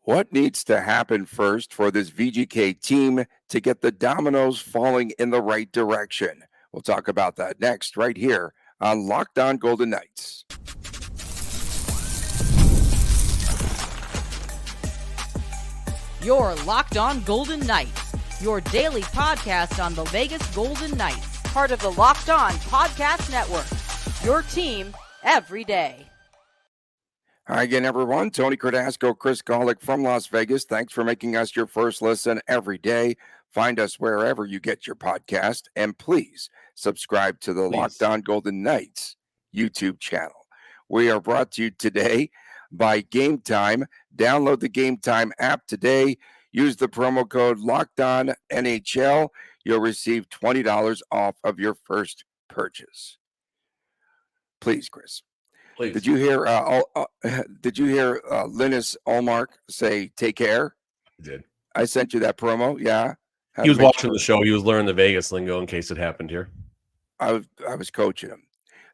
What needs to happen first for this VGK team to get the dominoes falling in the right direction? We'll talk about that next, right here on Locked On Golden Knights. You're Locked On Golden Knights, your daily podcast on the Vegas Golden Knights, part of the Locked On Podcast Network, your team every day. Hi again, everyone. Tony Cardasco, Chris Golick from Las Vegas. Thanks for making us your first listen every day. Find us wherever you get your podcast, and please subscribe to the Locked On Golden Knights YouTube channel. We are brought to you today by Gametime. Download the Gametime app today. Use the promo code LOCKEDONNHL. You'll receive $20 off of your first purchase. Please, Chris. Please. Did you hear? Linus Ullmark say "Take care"? I did. I sent you that promo. Yeah, he was watching the show. He was learning the Vegas lingo in case it happened here. I was coaching him.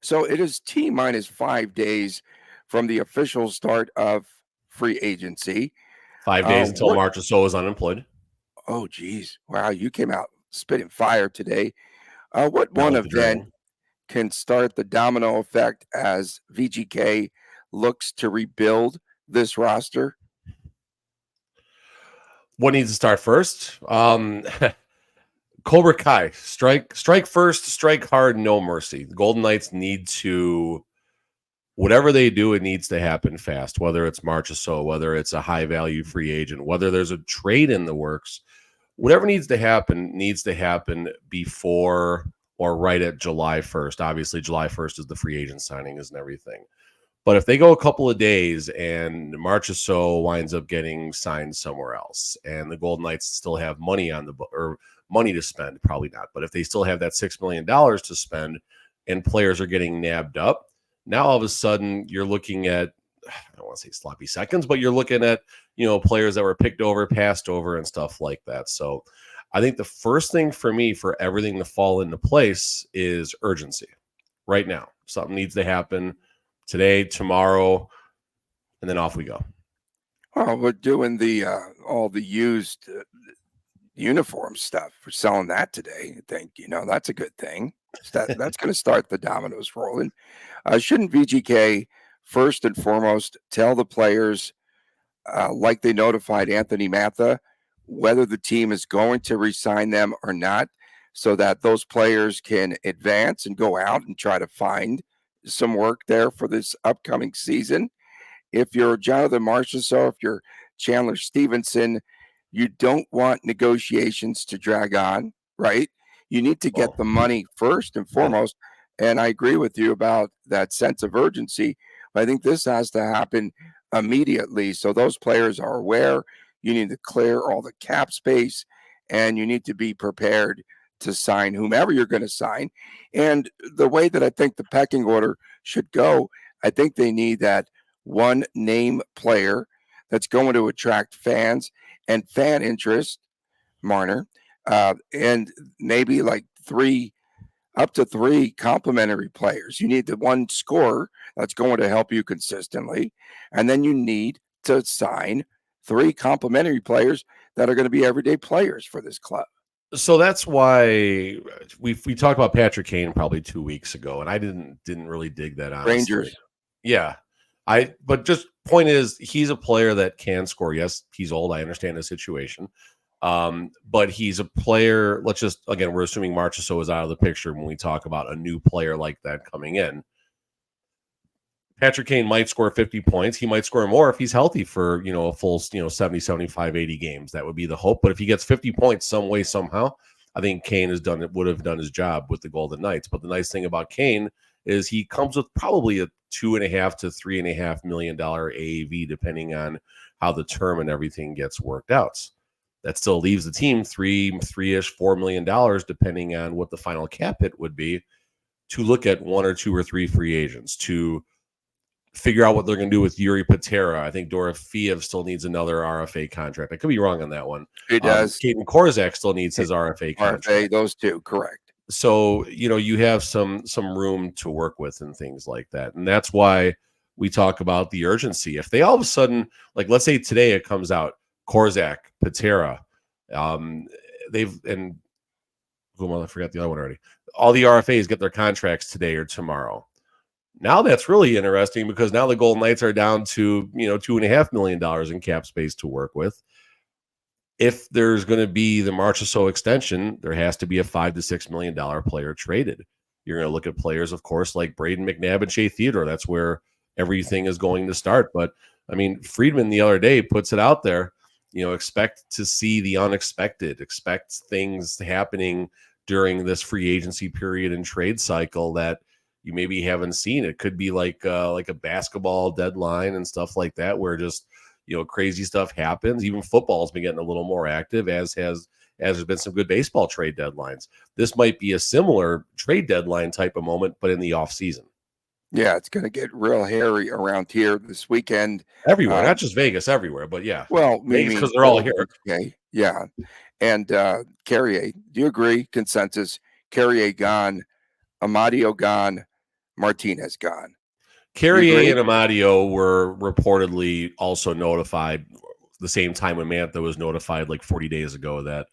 So it is T-minus 5 days from the official start of free agency. 5 days until Marchessault is unemployed. Oh, geez! Wow, you came out spitting fire today. What one event can start the domino effect as VGK looks to rebuild this roster? What needs to start first? Cobra Kai, strike first, strike hard, no mercy. The Golden Knights need to, whatever they do, it needs to happen fast, whether it's Marchessault, whether it's a high-value free agent, whether there's a trade in the works. Whatever needs to happen before or right at July 1st. Obviously, July 1st is the free agent signings and everything. But if they go a couple of days and Marchessault winds up getting signed somewhere else and the Golden Knights still have money on the or money to spend, probably not. But if they still have that $6 million to spend and players are getting nabbed up, now all of a sudden you're looking at, I don't want to say sloppy seconds, but you're looking at, players that were picked over, passed over and stuff like that. So I think the first thing for me for everything to fall into place is urgency right now. Something needs to happen today, tomorrow, and then off we go. Well, we're doing the all the used uniform stuff. We're selling that today. I think, that's a good thing. That's going to start the dominoes rolling. Shouldn't VGK first and foremost tell the players, like they notified Anthony Matha, whether the team is going to re-sign them or not, so that those players can advance and go out and try to find some work there for this upcoming season? If you're Jonathan Marchessault, if you're Chandler Stevenson, you don't want negotiations to drag on, right? You need to get the money first and foremost. And I agree with you about that sense of urgency. But I think this has to happen immediately, so those players are aware. You need to clear all the cap space, and you need to be prepared to sign whomever you're going to sign. And the way that I think the pecking order should go, I think they need that one name player that's going to attract fans and fan interest, Marner, and maybe like up to three complementary players. You need the one scorer that's going to help you consistently, and then you need to sign 3 complementary players that are going to be everyday players for this club. So that's why we talked about Patrick Kane probably 2 weeks ago, and I didn't really dig that, honestly. Rangers. Yeah. But just point is, he's a player that can score. Yes, he's old. I understand the situation. But he's a player. We're assuming Marchessault is out of the picture when we talk about a new player like that coming in. Patrick Kane might score 50 points. He might score more if he's healthy for, a full, 70, 75, 80 games. That would be the hope. But if he gets 50 points some way, somehow, I think Kane would have done his job with the Golden Knights. But the nice thing about Kane is he comes with probably a $2.5 to $3.5 million AAV, depending on how the term and everything gets worked out. That still leaves the team $3-ish, $4 million, depending on what the final cap hit would be, to look at 1 or 2 or 3 free agents, to figure out what they're going to do with Yuri Patera. I think Dorofeev still needs another RFA contract. I could be wrong on that one. He does. Caden Korzak still needs his RFA contract. RFA, those two, correct. So, you have some room to work with and things like that. And that's why we talk about the urgency. If they all of a sudden, like let's say today it comes out, Korzak, Patera, and I forgot the other one already. All the RFAs get their contracts today or tomorrow. Now that's really interesting because now the Golden Knights are down to, $2.5 million in cap space to work with. If there's going to be the Marchessault extension, there has to be a $5 to $6 million player traded. You're going to look at players, of course, like Braden McNabb and Shea Theodore. That's where everything is going to start. But I mean, Friedman the other day puts it out there, expect to see the unexpected, expect things happening during this free agency period and trade cycle that you maybe haven't seen. It could be like a basketball deadline and stuff like that, where just, crazy stuff happens. Even football's been getting a little more active, as there's been some good baseball trade deadlines. This might be a similar trade deadline type of moment, but in the off season. Yeah, it's going to get real hairy around here this weekend. Everywhere, not just Vegas, everywhere, but yeah. Well, Vegas because they're all here. Okay, yeah. And Carrier, do you agree? Consensus: Carrier gone, Amadio gone, Martinez gone. Carrier and Amadio were reportedly also notified the same time when Mantha was notified like 40 days ago that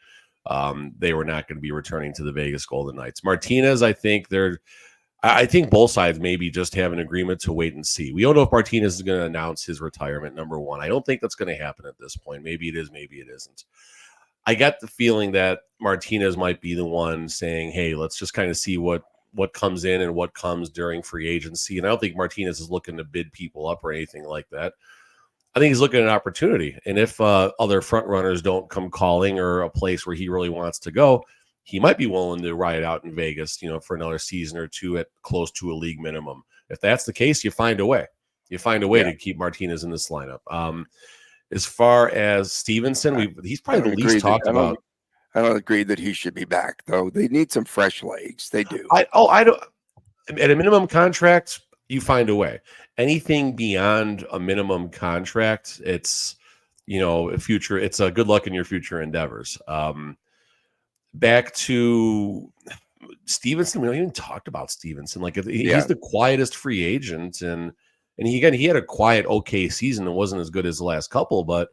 they were not going to be returning to the Vegas Golden Knights. Martinez, I think both sides maybe just have an agreement to wait and see. We don't know if Martinez is going to announce his retirement, number one. I don't think that's going to happen at this point. Maybe it is, maybe it isn't. I get the feeling that Martinez might be the one saying, hey, let's just kind of see what comes in and what comes during free agency. And I don't think Martinez is looking to bid people up or anything like that. I think he's looking at an opportunity. And if other front runners don't come calling or a place where he really wants to go, he might be willing to ride out in Vegas, for another season or two at close to a league minimum. If that's the case, you find a way. You find a way to keep Martinez in this lineup. As far as Stevenson, he's probably the least talked about. I don't agree that he should be back, though. They need some fresh legs. They do. I don't. At a minimum contract, you find a way. Anything beyond a minimum contract, it's future. It's a good luck in your future endeavors. Back to Stevenson, we don't even talked about Stevenson. Like he's the quietest free agent, and he had a quiet, okay season. It wasn't as good as the last couple, but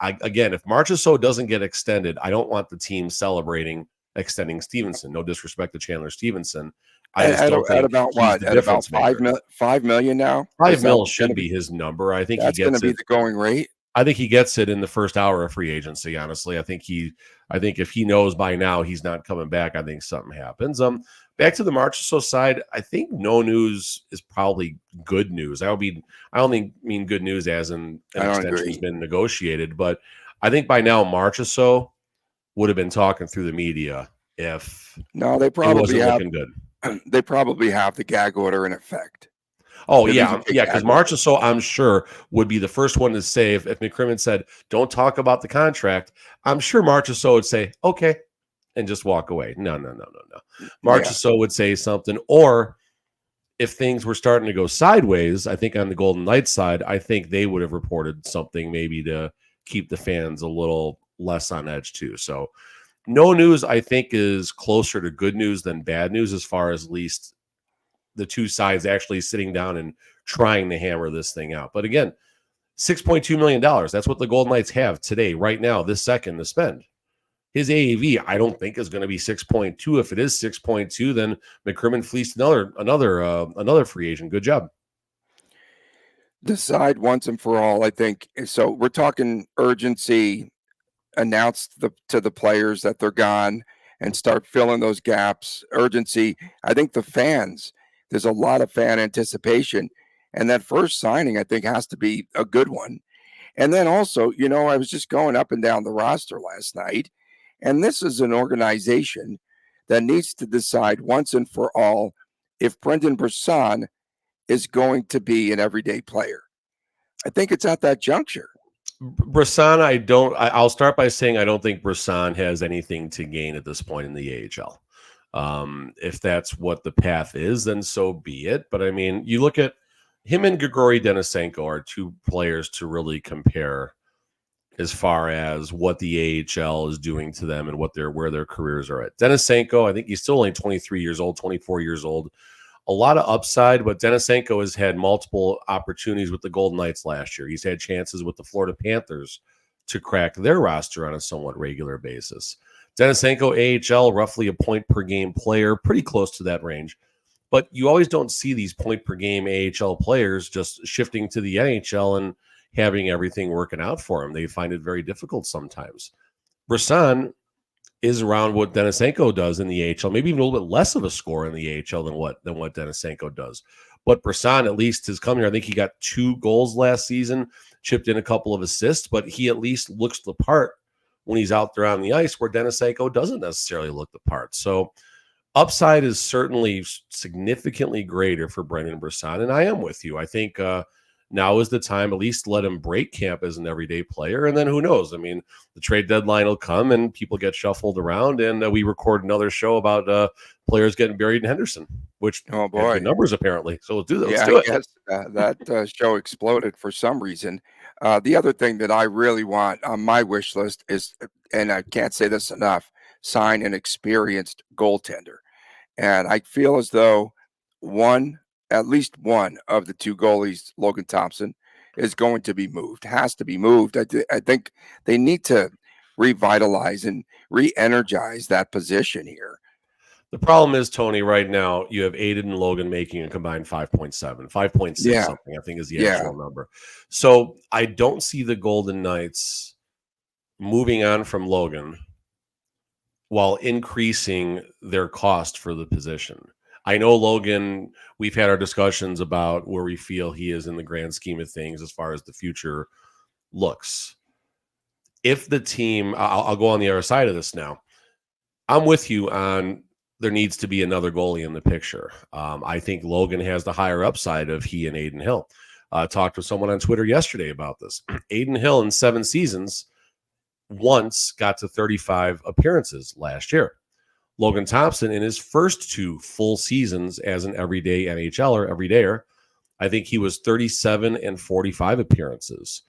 if Marchessault doesn't get extended, I don't want the team celebrating extending Stevenson. No disrespect to Chandler Stevenson. I just don't think about what? At about $5 million now? $5 million should be his number. I think that's going to be the going rate. I think he gets it in the first hour of free agency. Honestly, I think if he knows by now he's not coming back, I think something happens. Back to the Marchessault side, I think no news is probably good news. I only mean good news as in an extension has been negotiated, but I think by now Marchessault would have been talking through the media if they probably have looking good. They probably have the gag order in effect. Oh, yeah, because Marchessault, I'm sure, would be the first one to say, if McCrimmon said, don't talk about the contract, I'm sure Marchessault would say, okay, and just walk away. No. Marchessault would say something, or if things were starting to go sideways, I think on the Golden Knights side, I think they would have reported something maybe to keep the fans a little less on edge too. So no news, I think, is closer to good news than bad news as far as least the two sides actually sitting down and trying to hammer this thing out. But again, $6.2 million. That's what the Golden Knights have today, right now, this second to spend. His AAV, I don't think, is going to be 6.2. If it is 6.2, then McCrimmon fleeced another free agent. Good job. Decide once and for all, I think. So we're talking urgency, announce to the players that they're gone and start filling those gaps. Urgency. I think the fans, there's a lot of fan anticipation. And that first signing, I think, has to be a good one. And then also, I was just going up and down the roster last night, and this is an organization that needs to decide once and for all if Brendan Brisson is going to be an everyday player. I think it's at that juncture. Brisson, I'll start by saying I don't think Brisson has anything to gain at this point in the AHL. If that's what the path is, then so be it. But I mean, you look at him and Grigory Denisenko are two players to really compare as far as what the AHL is doing to them and where their careers are at. Denisenko, I think he's still only 23 years old, 24 years old. a lot of upside, but Denisenko has had multiple opportunities with the Golden Knights last year. He's had chances with the Florida Panthers to crack their roster on a somewhat regular basis. Denisenko, AHL, roughly a point per game player, pretty close to that range. But you always don't see these point per game AHL players just shifting to the NHL and having everything working out for them. They find it very difficult sometimes. Brisson is around what Denisenko does in the AHL, maybe even a little bit less of a score in the AHL than what Denisenko does. But Brisson at least has come here. I think he got 2 goals last season, chipped in a couple of assists, but he at least looks the part when he's out there on the ice, where Denisenko doesn't necessarily look the part. So upside is certainly significantly greater for Brendan Brisson, and I am with you. I think now is the time, at least let him break camp as an everyday player, and then who knows? I mean, the trade deadline will come, and people get shuffled around, and we record another show about players getting buried in Henderson, which Oh had good boy. numbers apparently. So let's do that. Yeah, Let's do I it. guess that show exploded for some reason. The other thing that I really want on my wish list is, and I can't say this enough, sign an experienced goaltender. And I feel as though at least one of the 2 goalies, Logan Thompson, is going to be moved, has to be moved. I think they need to revitalize and re-energize that position here. The problem is, Tony, right now you have Aiden and Logan making a combined 5.7, 5.6 Yeah, something, I think is the yeah. actual number. So I don't see the Golden Knights moving on from Logan while increasing their cost for the position. I know Logan, we've had our discussions about where we feel he is in the grand scheme of things as far as the future looks. If the team, I'll go on the other side of this now. I'm with you on there needs to be another goalie in the picture. I think Logan has the higher upside of he and Aiden Hill. Talked to someone on Twitter yesterday about this. Aiden Hill in 7 seasons once got to 35 appearances last year. Logan Thompson in his first 2 full seasons as an everyday NHLer, everydayer, I think he was 37 and 45 appearances.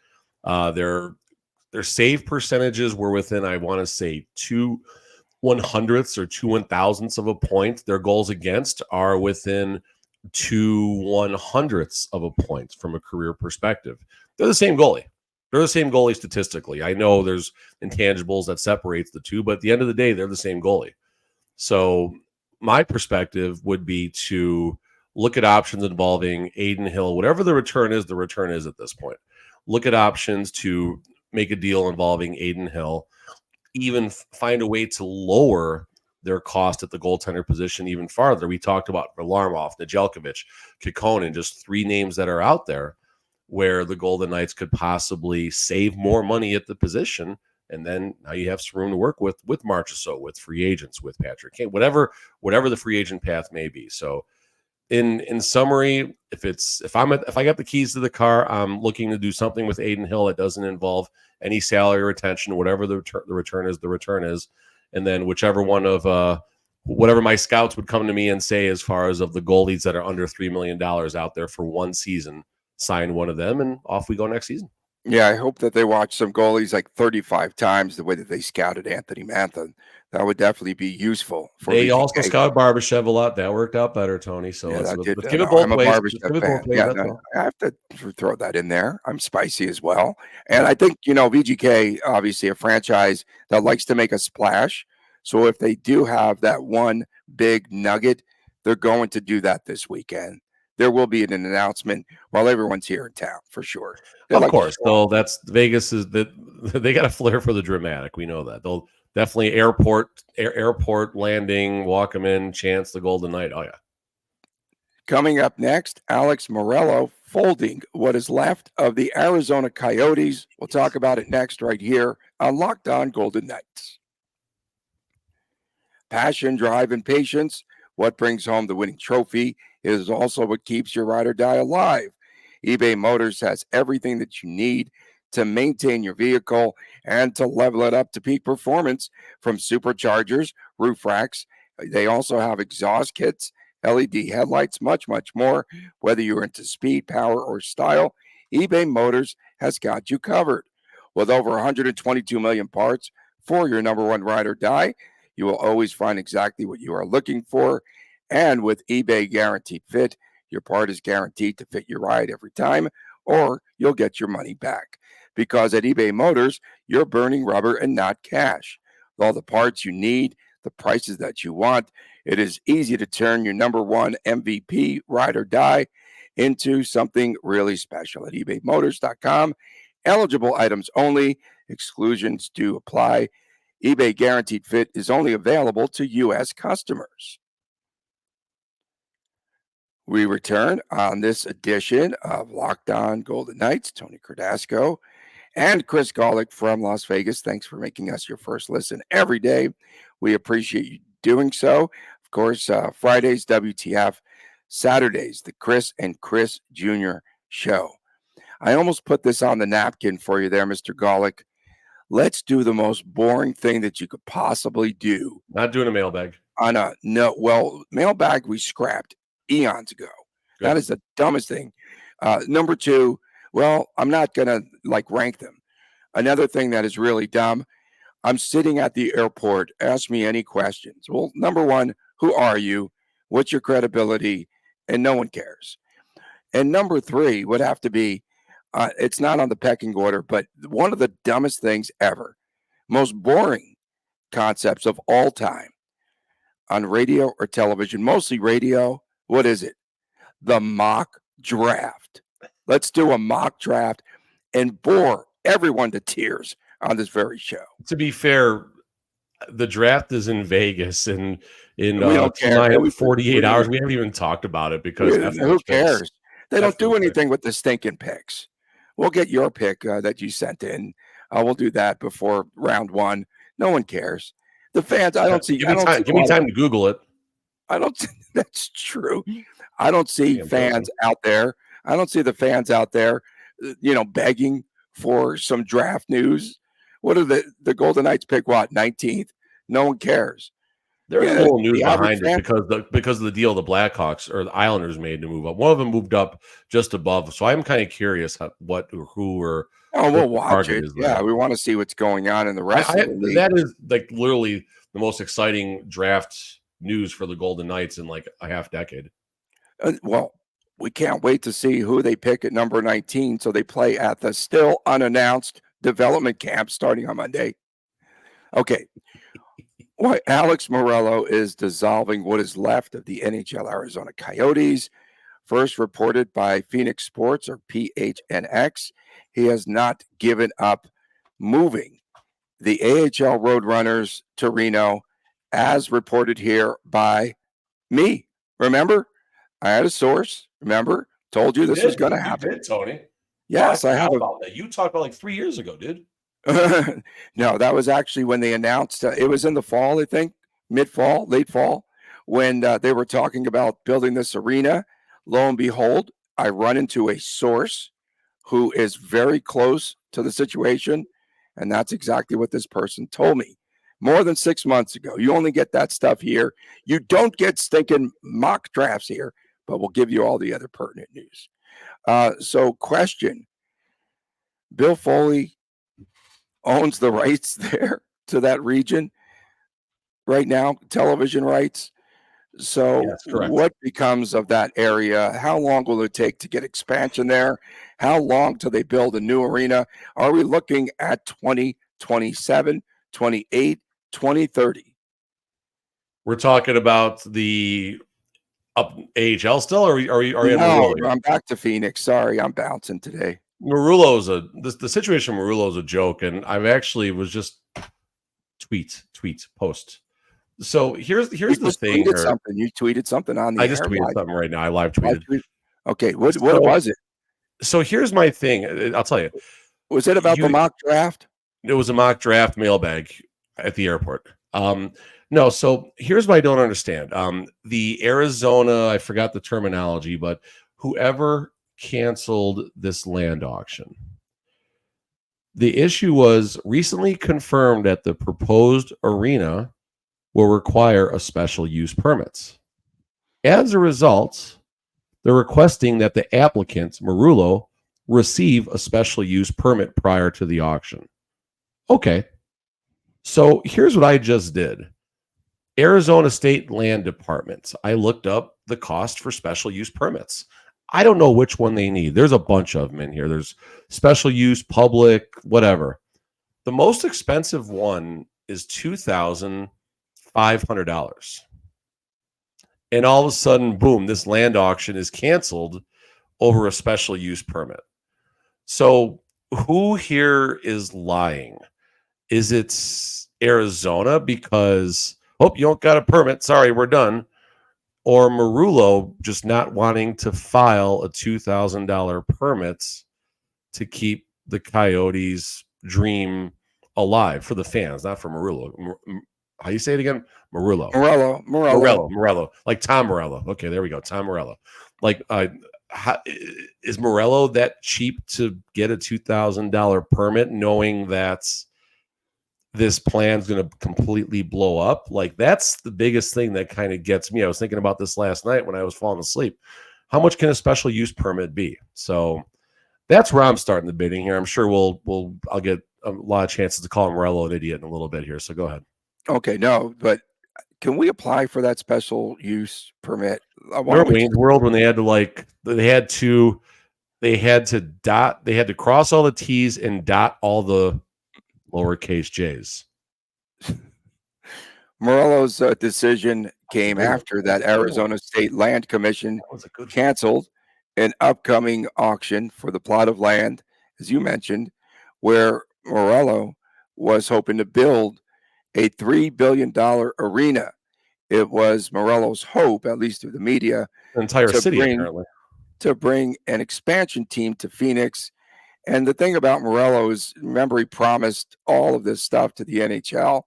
Their save percentages were within, I want to say, 2 100ths or 2 1,000ths of a point. Their goals against are within 2 100ths of a point from a career perspective. They're the same goalie. They're the same goalie statistically. I know there's intangibles that separates the two, but at the end of the day, they're the same goalie. So my perspective would be to look at options involving Aiden Hill. Whatever the return is at this point. Look at options to make a deal involving Aiden Hill. Even find a way to lower their cost at the goaltender position even farther. We talked about Varlamov, Nedeljkovic, Kekkonen, just 3 names that are out there where the Golden Knights could possibly save more money at the position. And then now you have some room to work with Marchessault, with free agents, with Patrick Kane, whatever the free agent path may be. So in summary, if I got the keys to the car, I'm looking to do something with Aiden Hill that doesn't involve any salary retention. Whatever the return is. And then whichever one of whatever my scouts would come to me and say as far as of the goalies that are under $3 million out there for 1 season, sign one of them and off we go next season. Yeah, I hope that they watch some goalies like 35 times the way that they scouted Anthony Mantha. That would definitely be useful for They VGK. also scouted Barbashev a lot. That worked out better, Tony. So Yeah, let's that did. give it No, both I'm a ways. Barbashev fan. Yeah, That's no, all. I have to throw that in there. I'm spicy as well. And I think, VGK, obviously a franchise that likes to make a splash. So if they do have that one big nugget, they're going to do that this weekend. There will be an announcement while everyone's here in town for sure. Of course. So that's Vegas is that they got a flair for the dramatic. We know that. They'll definitely airport landing, walk them in, chance the Golden Knight. Oh yeah. Coming up next, Alex Meruelo folding what is left of the Arizona Coyotes. We'll talk about it next right here on Locked On Golden Knights. Passion, drive, and patience. What brings home the winning trophy is also what keeps your ride or die alive. eBay Motors has everything that you need to maintain your vehicle and to level it up to peak performance, from superchargers, roof racks. They also have exhaust kits, LED headlights, much, much more. Whether you're into speed, power, or style, eBay Motors has got you covered. With over 122 million parts for your number one ride or die, you will always find exactly what you are looking for And with eBay Guaranteed Fit, your part is guaranteed to fit your ride every time, or you'll get your money back. Because at eBay Motors, you're burning rubber and not cash. With all the parts you need, the prices that you want, it is easy to turn your number one MVP ride or die into something really special at ebaymotors.com. Eligible items only, exclusions do apply. eBay Guaranteed Fit is only available to U.S. customers. We return on this edition of Locked On Golden Knights. Tony Cardasco and Chris Golick from Las Vegas. Thanks for making us your first listen every day. We appreciate you doing so. Of course, Fridays, WTF. Saturdays, the Chris and Chris Jr. show. I almost put this on the napkin for you there, Mr. Golick. Let's do the most boring thing that you could possibly do. Not doing a mailbag. Mailbag we scrapped eons ago. Good. That is the dumbest thing. Number two, I'm not going to rank them. Another thing that is really dumb, I'm sitting at the airport. Ask me any questions. Well, number one, who are you? What's your credibility? And no one cares. And number three would have to be, it's not on the pecking order, but one of the dumbest things ever, most boring concepts of all time on radio or television, mostly radio. What is it? The mock draft. Let's do a mock draft and bore everyone to tears on this very show. To be fair, the draft is in Vegas and in 48 hours. We haven't even talked about it because who cares? They don't do anything with the stinking picks. We'll get your pick that you sent in. We'll do that before round one. No one cares. The fans, I don't see. Give me time to Google it. I don't. That's true. I don't see fans out there. I don't see the fans out there, begging for some draft news. What are the Golden Knights pick? What, 19th? No one cares. There's a little news behind it because of the deal the Blackhawks or the Islanders made to move up. One of them moved up just above. So I'm kind of curious we'll watch it. Yeah, we want to see what's going on in the rest of the league. That is literally the most exciting draft news for the Golden Knights in a half decade. We can't wait to see who they pick at number 19. So they play at the still unannounced development camp starting on Monday. Okay. Alex Meruelo is dissolving what is left of the NHL Arizona Coyotes. First reported by Phoenix Sports or PHNX, he has not given up moving the AHL Roadrunners to Reno, as reported here by me. Remember? I had a source. Remember? Told you this was going to happen. You did, Tony. Yes, I have. You talked about 3 years ago, dude. No, that was actually when they announced it was in the fall, I think, mid-fall, late fall, when they were talking about building this arena. Lo and behold, I run into a source who is very close to the situation, and that's exactly what this person told me more than 6 months ago. You only get that stuff here. You don't get stinking mock drafts here, but we'll give you all the other pertinent news. So question, Bill Foley owns the rights there to that region right now, television rights. So yes, what becomes of that area? How long will it take to get expansion there? How long till they build a new arena? Are we looking at 2027, 28, 2030? We're talking about the AHL still, or are you No, I'm back to Phoenix. Sorry, I'm bouncing today. Meruelo's the situation with Meruelo is a joke, and I've actually was just post. So here's the thing. You tweeted something on the I just tweeted something right now. I live tweeted. Okay, what was it? So here's my thing. I'll tell you. Was it about the mock draft? It was a mock draft mailbag at the airport. No, so here's what I don't understand. The Arizona, I forgot the terminology, but whoever canceled this land auction. The issue was recently confirmed that the proposed arena will require a special use permits. As a result, they're requesting that the applicant, Meruelo, receive a special use permit prior to the auction. Okay. So here's what I just did. Arizona State Land Department. I looked up the cost for special use permits. I don't know which one they need. There's a bunch of them in here. There's special use, public, whatever. The most expensive one is $2,500. And all of a sudden, boom, this land auction is canceled over a special use permit. So who here is lying? Is it Arizona because, oh, you don't got a permit. Sorry, we're done. Or Meruelo just not wanting to file a $2,000 permit to keep the Coyotes' dream alive for the fans, not for Meruelo. How you say it again? Meruelo. Meruelo. Like Tom Morello. Okay, there we go. Tom Morello. Like, is Meruelo that cheap to get a $2,000 permit, knowing that this plan's going to completely blow up? Like, that's the biggest thing that kind of gets me. I was thinking about this last night when I was falling asleep. How much can a special use permit be? So that's where I'm starting the bidding here. I'm sure I'll get a lot of chances to call Meruelo an idiot in a little bit here. So go ahead. Okay, no, but can we apply for that special use permit? Remember Wayne's World when they had to cross all the T's and dot all the lowercase J's. Morelo's decision came after that Arizona State Land Commission canceled an upcoming auction for the plot of land, as you mentioned, where Meruelo was hoping to build a $3 billion arena. It was Morelo's hope, at least through the media, the entire city, apparently, to bring an expansion team to Phoenix. And the thing about Meruelo is, remember, he promised all of this stuff to the NHL,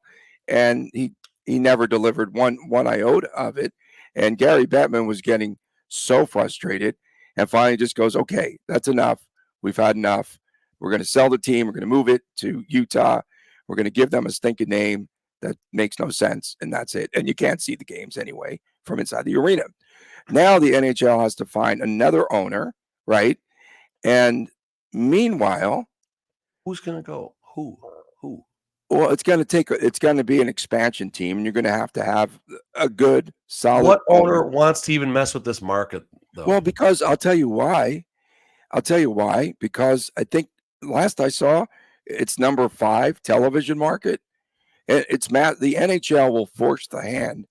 and he never delivered one iota of it. And Gary Bettman was getting so frustrated, and finally just goes, okay, that's enough. We've had enough. We're going to sell the team. We're going to move it to Utah. We're going to give them a stinking name that makes no sense, and that's it. And you can't see the games anyway from inside the arena. Now the NHL has to find another owner, right? And meanwhile, who's going to go? Who? Well, it's going to be an expansion team, and you're going to have a good, solid. What owner wants to even mess with this market, though? Well, because I'll tell you why. Because I think last I saw, it's number 5 television market. The NHL will force the hand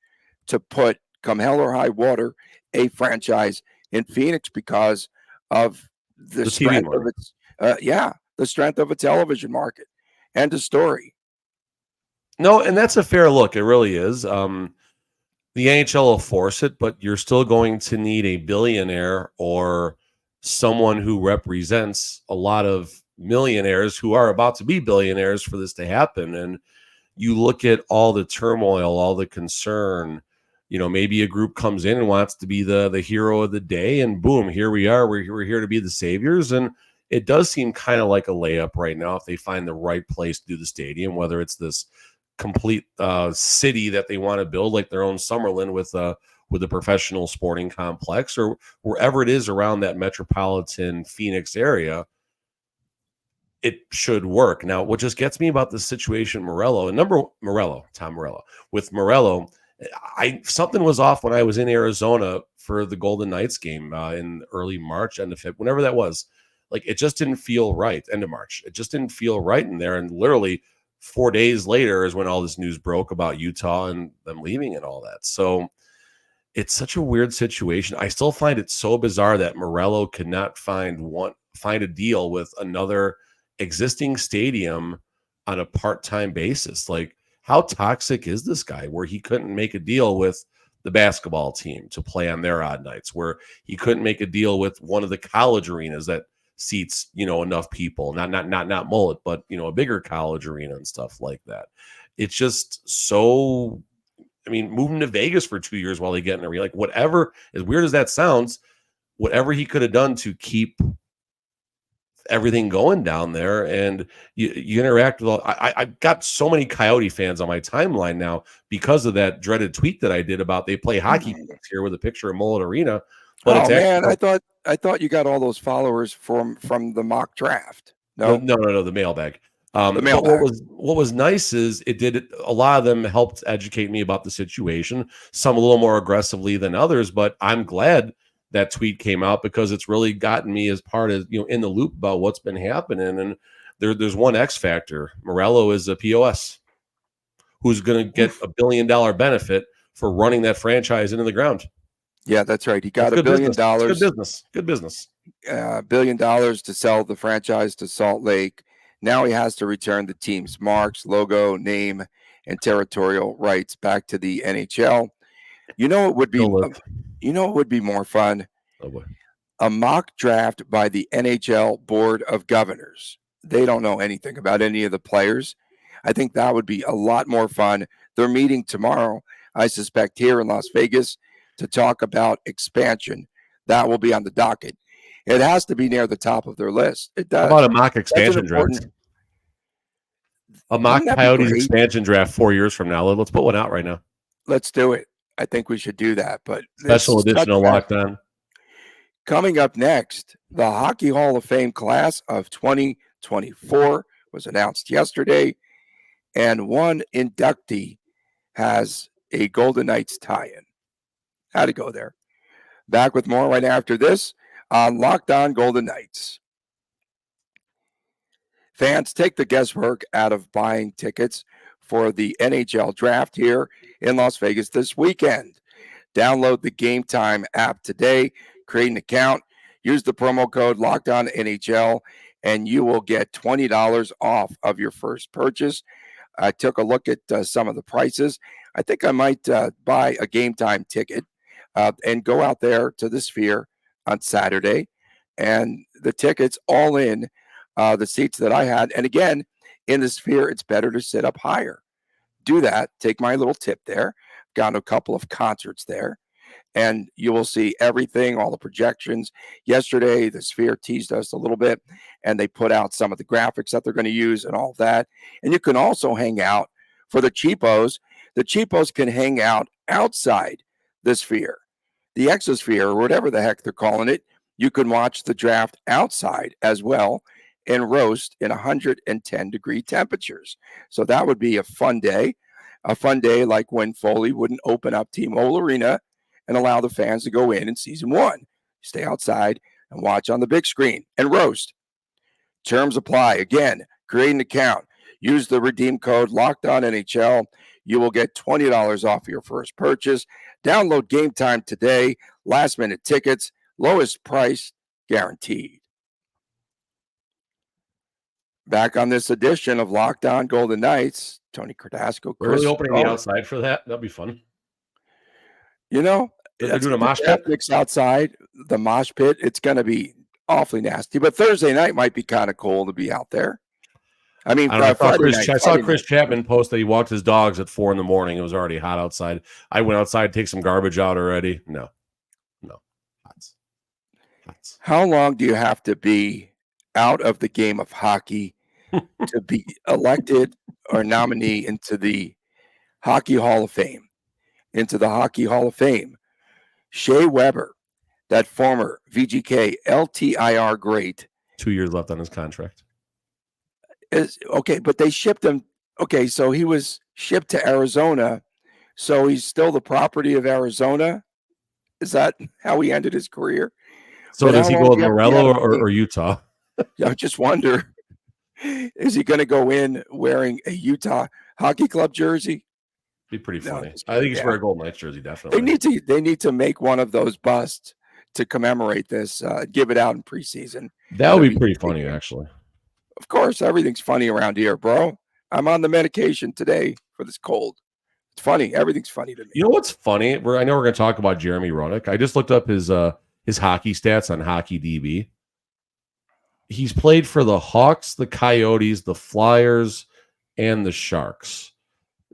to put, come hell or high water, a franchise in Phoenix because of the strength of its, the strength of a television market and the story. No, and that's a fair look. It really is. The NHL will force it, but you're still going to need a billionaire or someone who represents a lot of millionaires who are about to be billionaires for this to happen. And you look at all the turmoil, all the concern, maybe a group comes in and wants to be the hero of the day, and boom, here we are. We're here to be the saviors. And it does seem kind of like a layup right now if they find the right place to do the stadium, whether it's this complete city that they want to build, like their own Summerlin with a professional sporting complex, or wherever it is around that metropolitan Phoenix area. It should work. Now, what just gets me about the situation, Tom Morello. With Meruelo, something was off when I was in Arizona for the Golden Knights game in early March, end of February, whenever that was. Like, it just didn't feel right. End of March. It just didn't feel right in there. And literally 4 days later is when all this news broke about Utah and them leaving and all that. So it's such a weird situation. I still find it so bizarre that Meruelo could not find a deal with another existing stadium on a part-time basis. Like, how toxic is this guy where he couldn't make a deal with the basketball team to play on their odd nights, where he couldn't make a deal with one of the college arenas that seats, enough people, not Mullet, but, a bigger college arena and stuff like that. It's just so, moving to Vegas for 2 years while they get in a arena, like, whatever, as weird as that sounds, whatever he could have done to keep everything going down there. And you interact with I've got so many Coyote fans on my timeline now because of that dreaded tweet that I did about they play hockey here with a picture of Mullet Arena. But I thought you got all those followers from the mock draft. No, the mailbag. The But mailbag. what was nice is a lot of them helped educate me about the situation, some a little more aggressively than others, but I'm glad that tweet came out because it's really gotten me as part of, in the loop about what's been happening. And there's one X factor. Meruelo is a POS who's going to get $1 billion benefit for running that franchise into the ground. Yeah, that's right. He got That's $1 billion. Good business. Good business. $1 billion to sell the franchise to Salt Lake. Now he has to return the team's marks, logo, name, and territorial rights back to the NHL. It would be, it would be more fun. Oh boy. A mock draft by the NHL Board of Governors. They don't know anything about any of the players. I think that would be a lot more fun. They're meeting tomorrow, I suspect, here in Las Vegas to talk about expansion. That will be on the docket. It has to be near the top of their list. It does. How about a mock expansion draft? A mock Coyotes expansion draft 4 years from now. Let's put one out right now. Let's do it. I think we should do that. But special edition of Locked On. Coming up next, the Hockey Hall of Fame class of 2024 was announced yesterday, and one inductee has a Golden Knights tie-in. Had to go there. Back with more right after this on Locked On Golden Knights. Fans, take the guesswork out of buying tickets for the NHL draft here in Las Vegas this weekend. Download the Gametime app today, create an account, use the promo code LOCKEDONNHL, and you will get $20 off of your first purchase. I took a look at some of the prices. I think I might buy a Gametime ticket and go out there to the Sphere on Saturday. And the tickets all in, the seats that I had. And again, in the Sphere, it's better to sit up higher. Do that. Take my little tip there. Gone to a couple of concerts there. And you will see everything, all the projections. Yesterday, the Sphere teased us a little bit, and they put out some of the graphics that they're going to use and all that. And you can also hang out for the cheapos. The cheapos can hang out outside the Sphere, the Exosphere, or whatever the heck they're calling it. You can watch the draft outside as well and roast in 110-degree temperatures. So that would be a fun day like when Foley wouldn't open up T-Mobile Arena and allow the fans to go in season one. Stay outside and watch on the big screen and roast. Terms apply. Again, create an account. Use the redeem code LOCKEDONNHL. You will get $20 off your first purchase. Download Gametime today. Last-minute tickets. Lowest price guaranteed. Back on this edition of Locked On Golden Knights, Tony Cardasco. We're really opening the outside for that. That'll be fun. They're doing a mosh pit outside. The mosh pit, it's going to be awfully nasty. But Thursday night might be kind of cool to be out there. I mean, I saw Chris Chapman post that he walked his dogs at 4 a.m. It was already hot outside. I went outside to take some garbage out already. No. Hots. How long do you have to be out of the game of hockey to be elected or nominee into the Hockey Hall of Fame? Shea Weber, that former VGK LTIR great. 2 years left on his contract. But they shipped him. Okay, so he was shipped to Arizona. So he's still the property of Arizona? Is that how he ended his career? So does he go with Meruelo or Utah? I just wonder, is he going to go in wearing a Utah Hockey Club jersey? Be pretty funny. I think he's wearing a Golden Knights jersey, definitely. They need to make one of those busts to commemorate this, give it out in preseason. That would be pretty funny, actually. Of course, everything's funny around here, bro. I'm on the medication today for this cold. It's funny. Everything's funny to me. You know what's funny? I know we're going to talk about Jeremy Roenick. I just looked up his hockey stats on HockeyDB. He's played for the Hawks, the Coyotes, the Flyers, and the Sharks.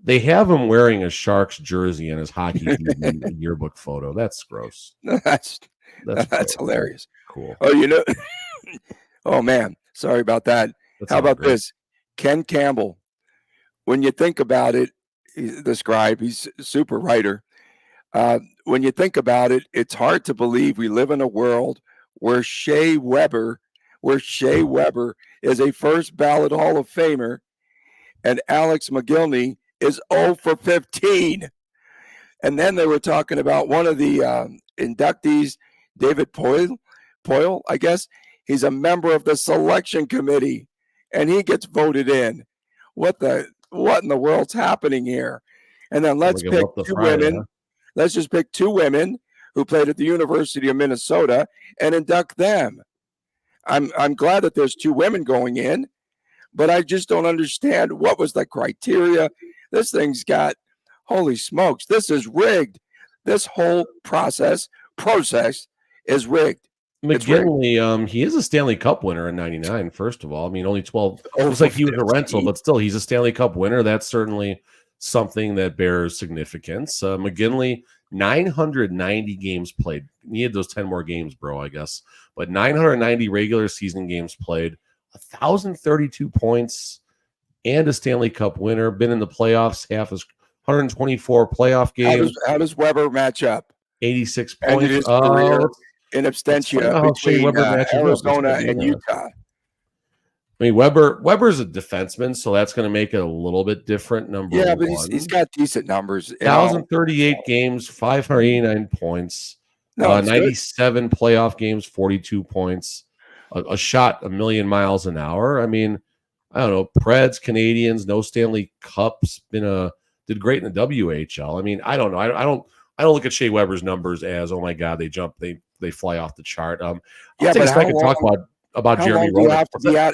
They have him wearing a Sharks jersey in his HockeyDB yearbook photo. That's gross. That's hilarious. Cool. Oh, oh man, sorry about that. How about this? Ken Campbell. When you think about it, the scribe, he's a super writer. When you think about it, it's hard to believe we live in a world where Shea Weber where Shea Weber is a first ballot Hall of Famer and Alex McGillney is 0 for 15. And then they were talking about one of the inductees, David Poyle, I guess. He's a member of the selection committee, and he gets voted in. What in the world's happening here? And then let's pick two women. Huh? Let's just pick two women who played at the University of Minnesota and induct them. I'm glad that there's two women going in, but I just don't understand what was the criteria. This thing's got, holy smokes, this is rigged. This whole process is rigged. McGinley, he is a Stanley Cup winner in '99. First of all, I mean, only 12. Looks like he was a rental, but still, he's a Stanley Cup winner. That's certainly something that bears significance. McGinley, 990 games played. He had those 10 more games, bro, I guess. But 990 regular season games played, 1,032 points, and a Stanley Cup winner. Been in the playoffs, half his 124 playoff games. How does Weber match up? 86 points. In his career in absentia between Arizona and Utah. I mean, Weber's a defenseman, so that's going to make it a little bit different. But he's got decent numbers. 1,038 games, 589 points, 97 playoff games, 42 points, a shot a million miles an hour. I mean, I don't know, Preds, Canadians, no Stanley Cups, did great in the WHL. I mean, I don't know. I don't look at Shea Weber's numbers as, oh my God, they fly off the chart. I'll take a second to talk about Jeremy Roenick.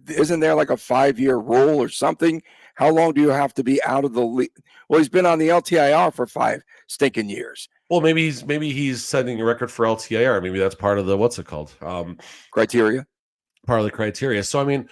Isn't there like a 5-year rule or something? How long do you have to be out of the league? Well, he's been on the LTIR for 5 stinking years. Well, maybe he's setting a record for LTIR. Maybe that's part of the what's it called? Criteria. Part of the criteria. So I mean,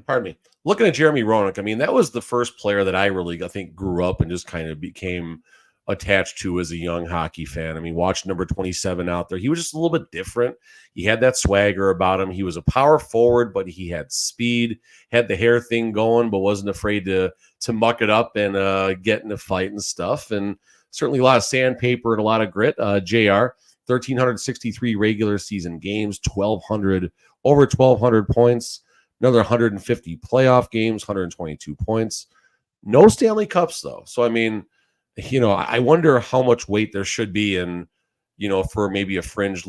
pardon me. Looking at Jeremy Roenick, I mean, that was the first player that I think grew up and just kind of became attached to as a young hockey fan. I mean, watching number 27 out there, he was just a little bit different. He had that swagger about him. He was a power forward, but he had speed, had the hair thing going, but wasn't afraid to muck it up and get in a fight and stuff. And certainly a lot of sandpaper and a lot of grit. JR, 1,363 regular season games, over 1,200 points, another 150 playoff games, 122 points. No Stanley Cups, though. So, I mean, I wonder how much weight there should be in, for maybe a fringe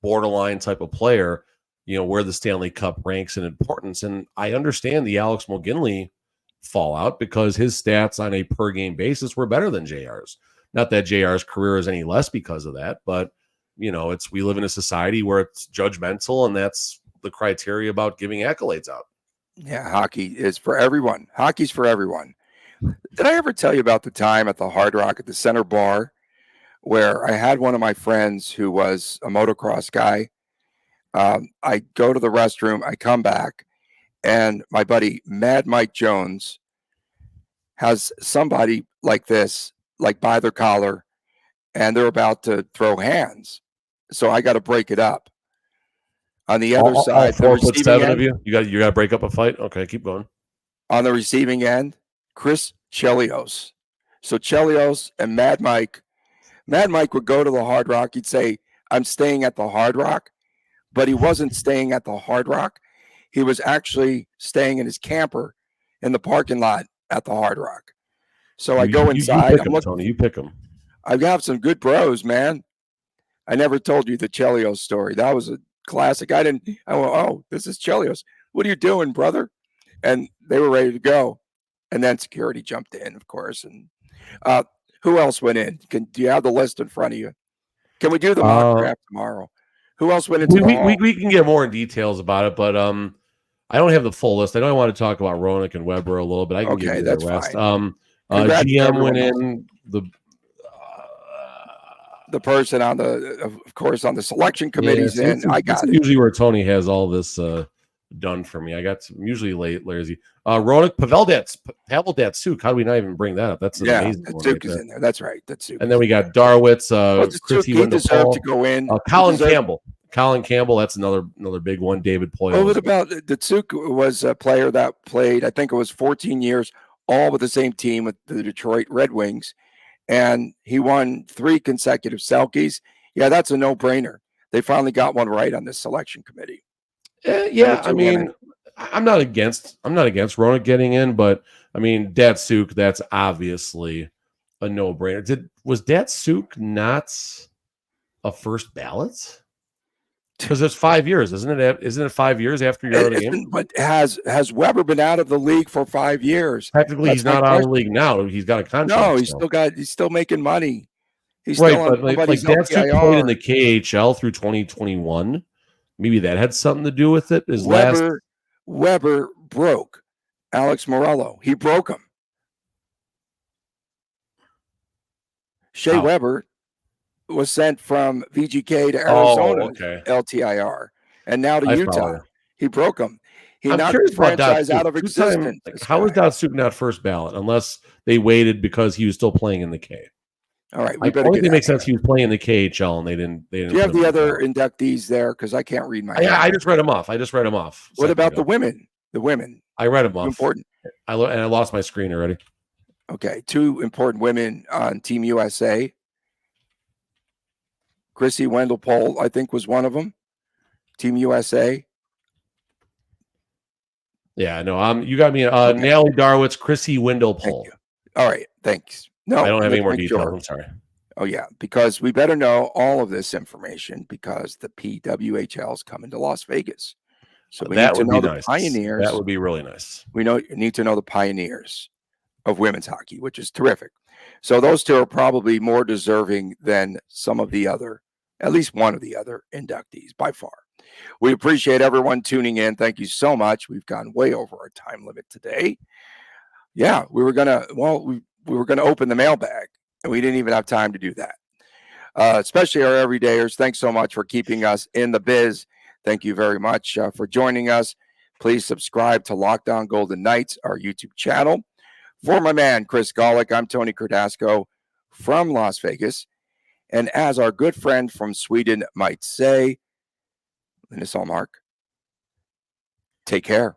borderline type of player, where the Stanley Cup ranks in importance. And I understand the Alex McGinley fallout because his stats on a per game basis were better than JR's. Not that JR's career is any less because of that, but we live in a society where it's judgmental, and that's the criteria about giving accolades out. Yeah, hockey is for everyone. Hockey's for everyone. Did I ever tell you about the time at the Hard Rock at the Center Bar where I had one of my friends who was a motocross guy? I go to the restroom, I come back, and my buddy Mad Mike Jones has somebody like this, like by their collar, and they're about to throw hands. So I got to break it up. On the other side, 4'7" of you got to break up a fight. Okay, keep going. On the receiving end, Chris Chelios. So Chelios and Mad Mike would go to the Hard Rock. He'd say, I'm staying at the Hard Rock, but he wasn't staying at the Hard Rock. He was actually staying in his camper in the parking lot at the Hard Rock. So I go inside. Tony, you pick him. I have some good bros, man. I never told you the Chelios story. That was a classic. I went, oh, this is Chelios. What are you doing, brother? And they were ready to go. And then security jumped in, of course. And who else went in? Do you have the list in front of you? Can we do the mock draft tomorrow? Who else went into we can get more in details about it, but I don't have the full list. I know I want to talk about Roenick and Weber a little bit. I can give you the rest. GM went in. The person on the selection committees in. I got it. Usually where Tony has all this done for me. I got some, usually lazy. Roenick, Pavel Datsyuk. How do we not even bring that up? That's an amazing one. Datsyuk is in there. That's right. Datsyuk. And then we got Darwitz. He deserved to go in. Colin Campbell. That's another big one. David Poyle. What about Datsyuk? Was a player that played, I think it was 14 years, all with the same team with the Detroit Red Wings. And he won 3 consecutive Selkies. Yeah, that's a no-brainer. They finally got one right on this selection committee. Yeah, I mean, I'm not against Rona getting in, but I mean, Datsuk, that's obviously a no-brainer. Was Datsuk not a first ballot? Because it's 5 years, isn't it? Isn't it 5 years after you're out of the game? But has Weber been out of the league for 5 years? Technically, he's not out of the league now. He's got a contract. No, he's still making money. He's right, still on but like Datsuk played in the KHL through 2021. Maybe that had something to do with it. Weber broke Alex Meruelo. He broke him. Shea Weber was sent from VGK to Arizona LTIR, and now to Utah. He broke him. He knocked the franchise out of existence. How is Datsuk not first ballot unless they waited because he was still playing in the K? All right, we better. It makes sense. He was playing in the KHL, and they didn't. Do you have the other inductees there? Because I can't read my. I just read them off. What about the women? The women. I read them off. Important. I lost my screen already. Okay, 2 important women on Team USA. Chrissy Wendell-Pole, I think, was one of them. Team USA. Yeah, no, you got me. Natalie Darwitz, Chrissy Wendell-Pole. All right, thanks. No, I don't have any more details. I'm sorry. Oh, yeah, because we better know all of this information because the PWHL is coming to Las Vegas. So we need to know the pioneers. That would be really nice. We need to know the pioneers of women's hockey, which is terrific. So those 2 are probably more deserving than some of the other, at least one of the other inductees by far. We appreciate everyone tuning in. Thank you so much. We've gone way over our time limit today. Yeah, we were gonna open the mailbag, and we didn't even have time to do that. Especially our everydayers. Thanks so much for keeping us in the biz. Thank you very much for joining us. Please subscribe to Locked On Golden Knights, our YouTube channel. For my man, Chris Golick, I'm Tony Cardasco from Las Vegas. And as our good friend from Sweden might say, Linus Allmark, take care.